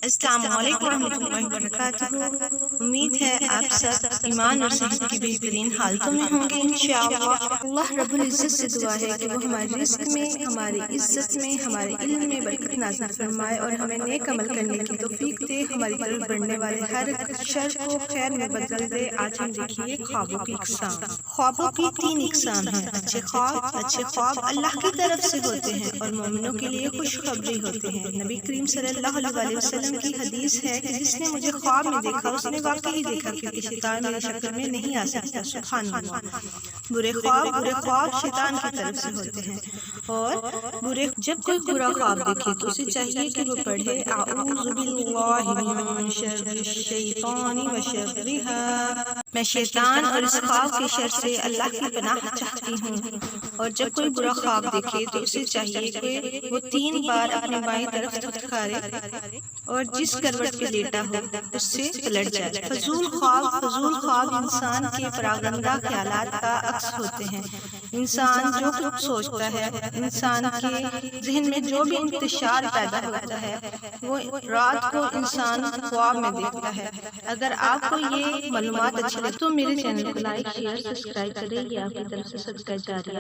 السلام علیکم ورحمۃ اللہ وبرکاتہ۔ امید ہے آپ سب ایمان اور صحت کی بہترین حالتوں میں ہوں گے انشاءاللہ۔ اللہ رب العزت سے دعا ہے کہ وہ ہمارے رزق میں، ہماری عزت میں، ہمارے علم میں برکت نازل فرمائے اور ہمیں نیک عمل کرنے کی توفیق دے، ہماری طرف بڑھنے والے ہر شر کو خیر میں بدل دے۔ آج ہم دیکھیے خوابوں کی اقسام۔ خوابوں کی 3 اقسام ہیں۔ اچھے خواب اللہ کی طرف سے ہوتے ہیں اور مومنوں کے لیے خوشخبری ہوتے ہیں۔ نبی کریم صلی اللہ علیہ وسلم کی حدیث ہے کہ جس نے مجھے خواب میں دیکھا اس نے واقعی دیکھا، کیونکہ شیطان میری شکل میں نہیں آ سکتا۔ سبحان اللہ۔ برے خواب شیطان کی طرف سے ہوتے ہیں اور جب کوئی برا خواب دیکھے تو اسے چاہیے کہ وہ پڑھے اعوذ باللہ من شر الشیطان و شرها، میں شیطان اور اس خواب کے شر سے اللہ کی پناہ چاہتی ہوں۔ اور جب کوئی برا خواب دیکھے تو اسے چاہیے کہ وہ 3 بار اپنے بائیں طرف دھتکارے اور جس کروٹ پہ لیٹا ہو اس سے پلٹ جائے۔ فضول خواب انسان کے پراگندہ خیالات کا عکس ہوتے ہیں۔ انسان جو کچھ سوچتا ہے، انسان کے ذہن میں جو بھی انتشار پیدا ہوتا ہے وہ رات کو انسان خواب میں دیکھتا ہے۔ اگر آپ کو یہ معلومات اچھی لگے تو میرے چینل کو لائک، شیئر، سبسکرائب کریں۔ یہ آپ کی طرف سے صدقہ جاریہ